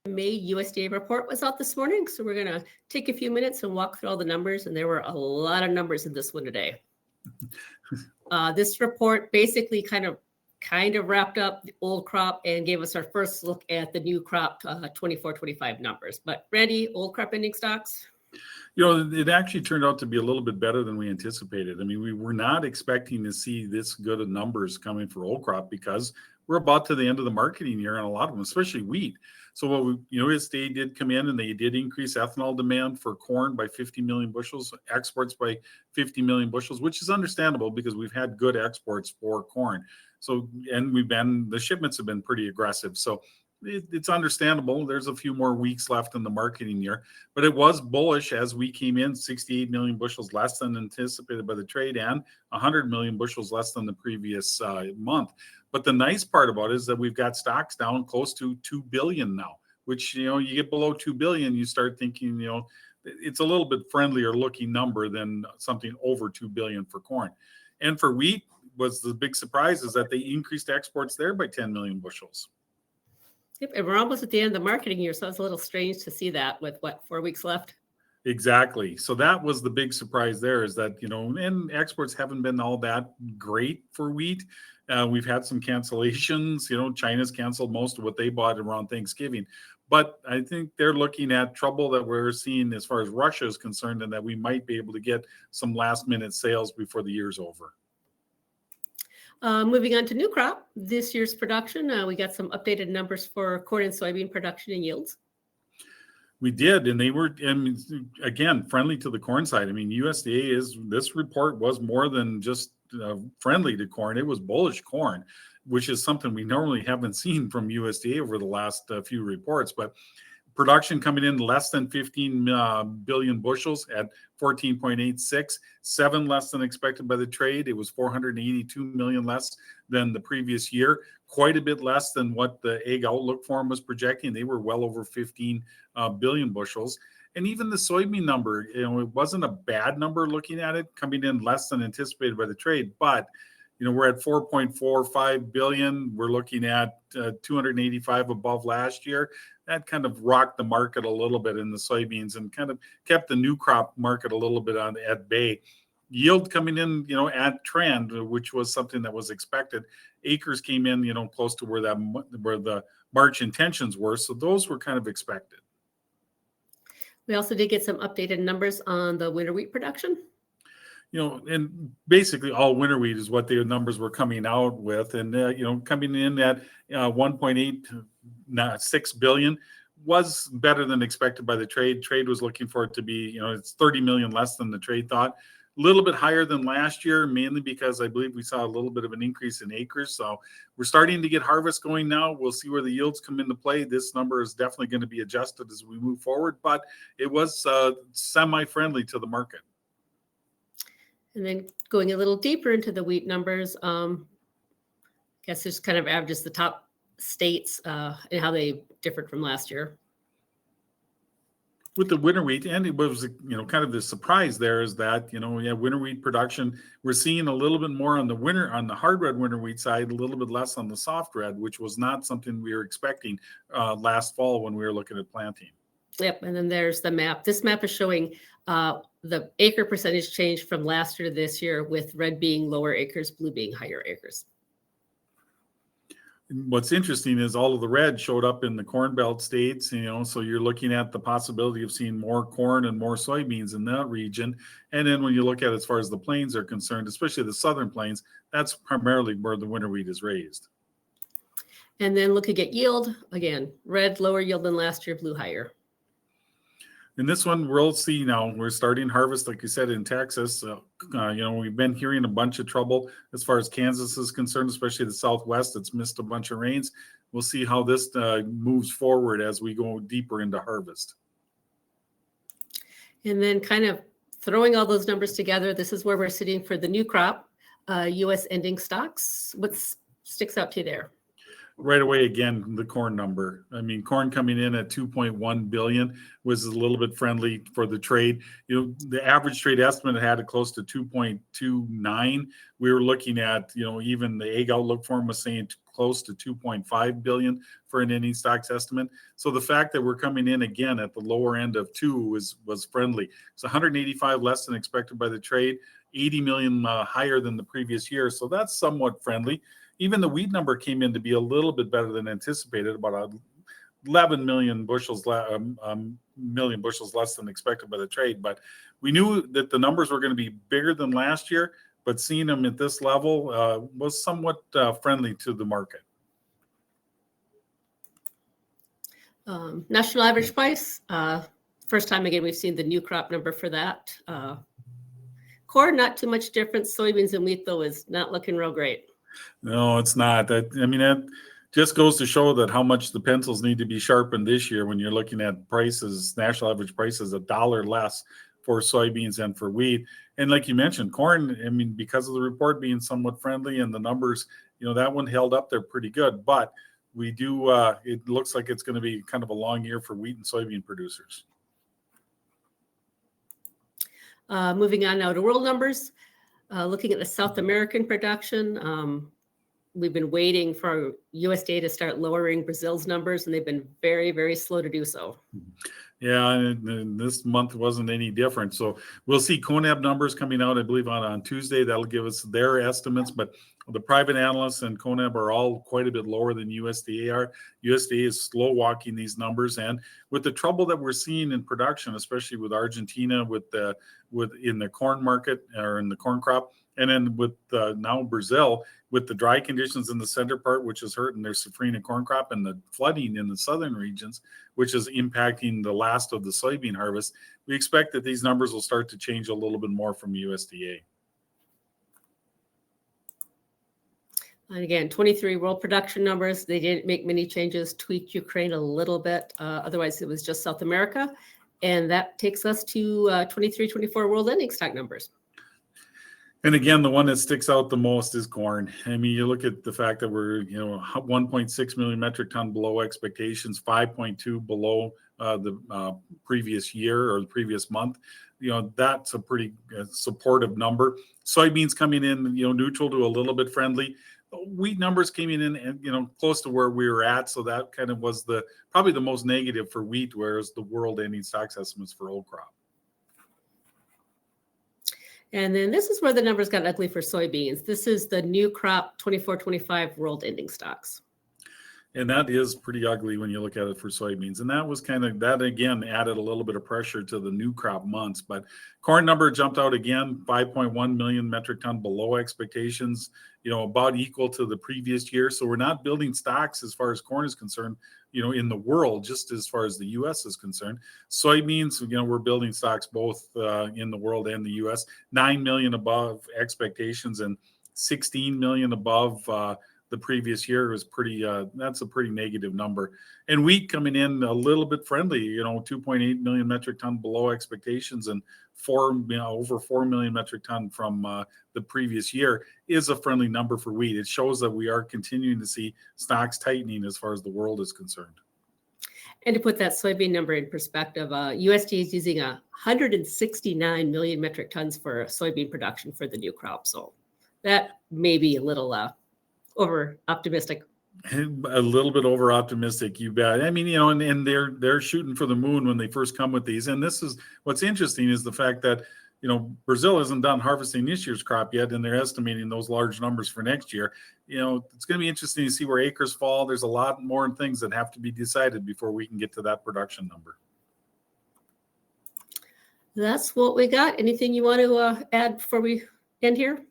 May USDA report was out this morning, so we're going to take a few minutes and walk through all the numbers, and there were a lot of numbers in this one today. This report basically kind of wrapped up the old crop and gave us our first look at the new crop 24-25 numbers. But Randy, old crop ending stocks? It actually turned out to be a little bit better than we anticipated. I mean, we were not expecting to see this good of numbers coming for old crop because we're about to the end of the marketing year on a lot of them, especially wheat. So USDA did come in and they did increase ethanol demand for corn by 50 million bushels, exports by 50 million bushels, which is understandable because we've had good exports for corn. So, and the shipments have been pretty aggressive. So it's understandable. There's a few more weeks left in the marketing year, but it was bullish as we came in 68 million bushels less than anticipated by the trade and 100 million bushels less than the previous month. But the nice part about it is that we've got stocks down close to 2 billion now, which, you get below 2 billion, you start thinking, it's a little bit friendlier looking number than something over 2 billion for corn. And for wheat was the big surprise is that they increased exports there by 10 million bushels. Yep, and we're almost at the end of the marketing year, so it's a little strange to see that with 4 weeks left. Exactly. So that was the big surprise there is that, and exports haven't been all that great for wheat. We've had some cancellations. China's canceled most of what they bought around Thanksgiving. But I think they're looking at trouble that we're seeing as far as Russia is concerned and that we might be able to get some last minute sales before the year's over. Moving on to new crop, this year's production, we got some updated numbers for corn and soybean production and yields. We did, and they were, again, friendly to the corn side. I mean, this report was more than just friendly to corn. It was bullish corn, which is something we normally haven't seen from USDA over the last few reports. But production coming in less than 15 billion bushels at 14.86, 7 less than expected by the trade. It was 482 million less than the previous year, quite a bit less than what the Ag Outlook Forum was projecting. They were well over 15 billion bushels. And even the soybean number, it wasn't a bad number looking at it, coming in less than anticipated by the trade. But, we're at 4.45 billion. We're looking at 285 above last year. That kind of rocked the market a little bit in the soybeans and kind of kept the new crop market a little bit at bay. Yield coming in, at trend, which was something that was expected. Acres came in, close to where the March intentions were. So those were kind of expected. We also did get some updated numbers on the winter wheat production. And basically all winter wheat is what the numbers were coming out with. And, coming in at 1.86 billion was better than expected by the trade. Trade was looking for it to be, it's 30 million less than the trade thought. A little bit higher than last year, mainly because I believe we saw a little bit of an increase in acres. So we're starting to get harvest going now. We'll see where the yields come into play. This number is definitely going to be adjusted as we move forward, but it was semi-friendly to the market. And then going a little deeper into the wheat numbers, I guess just kind of averages the top states and how they differed from last year. With the winter wheat, and it was, kind of the surprise there is that, winter wheat production, we're seeing a little bit more on the hard red winter wheat side, a little bit less on the soft red, which was not something we were expecting last fall when we were looking at planting. Yep, and then there's the map. This map is showing the acre percentage change from last year to this year, with red being lower acres, blue being higher acres. What's interesting is all of the red showed up in the Corn Belt states, so you're looking at the possibility of seeing more corn and more soybeans in that region. And then when you look at as far as the plains are concerned, especially the southern plains, that's primarily where the winter wheat is raised. And then looking at yield, again, red lower yield than last year, blue higher. In this one, we'll see now. We're starting harvest, like you said, in Texas. We've been hearing a bunch of trouble as far as Kansas is concerned, especially the Southwest. It's missed a bunch of rains. We'll see how this moves forward as we go deeper into harvest. And then kind of throwing all those numbers together, this is where we're sitting for the new crop, U.S. ending stocks. What sticks out to you there? Right away, again, the corn number. I mean, corn coming in at 2.1 billion was a little bit friendly for the trade. The average trade estimate had it close to 2.29. We were looking at, even the Ag Outlook Forum was saying close to 2.5 billion for an ending stocks estimate. So the fact that we're coming in again at the lower end of 2 was friendly. It's 185 less than expected by the trade, 80 million higher than the previous year. So that's somewhat friendly. Even the wheat number came in to be a little bit better than anticipated, about 11 million bushels less than expected by the trade. But we knew that the numbers were going to be bigger than last year, but seeing them at this level was somewhat friendly to the market. National average price, first time again we've seen the new crop number for that. Corn, not too much difference. Soybeans and wheat, though, is not looking real great. No, it's not. That just goes to show that how much the pencils need to be sharpened this year when you're looking at prices, national average prices, $1 less for soybeans and for wheat. And like you mentioned, corn, because of the report being somewhat friendly and the numbers, that one held up there pretty good. But we do, it looks like it's going to be kind of a long year for wheat and soybean producers. Moving on now to world numbers. Looking at the South American production, we've been waiting for USDA to start lowering Brazil's numbers, and they've been very, very slow to do so. Yeah, and this month wasn't any different. So we'll see CONAB numbers coming out, I believe, on Tuesday. That'll give us their estimates. But the private analysts and CONAB are all quite a bit lower than USDA are. USDA is slow walking these numbers, and with the trouble that we're seeing in production, especially with Argentina, in the corn market or in the corn crop, and then with now Brazil, with the dry conditions in the center part, which is hurting their safrinha corn crop, and the flooding in the southern regions, which is impacting the last of the soybean harvest, we expect that these numbers will start to change a little bit more from USDA. And again, 23 world production numbers. They didn't make many changes, tweaked Ukraine a little bit. Otherwise, it was just South America. And that takes us to 23-24 world ending stock numbers. And again, the one that sticks out the most is corn. You look at the fact that we're, 1.6 million metric ton below expectations, 5.2 below the previous year or the previous month. That's a pretty supportive number. Soybeans coming in, neutral to a little bit friendly. Wheat numbers came in and, close to where we were at. So that kind of was probably the most negative for wheat, whereas the world ending stocks estimates for old crop. And then this is where the numbers got ugly for soybeans. This is the new crop 24-25 world ending stocks. And that is pretty ugly when you look at it for soybeans. And that was that again added a little bit of pressure to the new crop months. But corn number jumped out again, 5.1 million metric ton below expectations, about equal to the previous year. So we're not building stocks as far as corn is concerned, in the world, just as far as the U.S. is concerned. Soybeans, we're building stocks both in the world and the U.S., 9 million above expectations and 16 million above the previous year is that's a pretty negative number. And wheat coming in a little bit friendly, 2.8 million metric ton below expectations and over 4 million metric ton from the previous year is a friendly number for wheat. It shows that we are continuing to see stocks tightening as far as the world is concerned. And to put that soybean number in perspective, USDA is using 169 million metric tons for soybean production for the new crop. So that may be a little over optimistic. A little bit over optimistic, you bet. And they're shooting for the moon when they first come with these. And this is what's interesting is the fact that Brazil isn't done harvesting this year's crop yet, and they're estimating those large numbers for next year. It's going to be interesting to see where acres fall. There's a lot more things that have to be decided before we can get to that production number. That's what we got. Anything you want to add before we end here?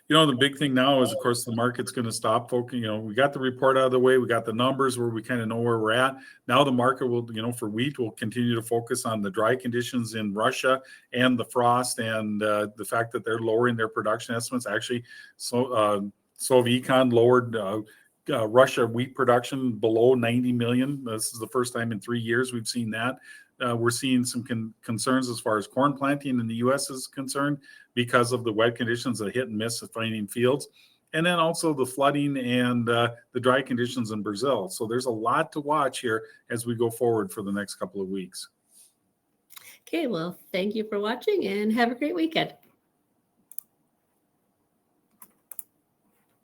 The big thing now is, of course, the market's going to stop focusing. We got the report out of the way. We got the numbers where we kind of know where we're at. Now the market will, for wheat, will continue to focus on the dry conditions in Russia and the frost and the fact that they're lowering their production estimates. Actually, Sovecon lowered Russia wheat production below 90 million. This is the first time in 3 years we've seen that. We're seeing some concerns as far as corn planting in the U.S. is concerned because of the wet conditions, the hit and miss of finding fields, and then also the flooding and the dry conditions in Brazil. So there's a lot to watch here as we go forward for the next couple of weeks. Okay, well, thank you for watching and have a great weekend.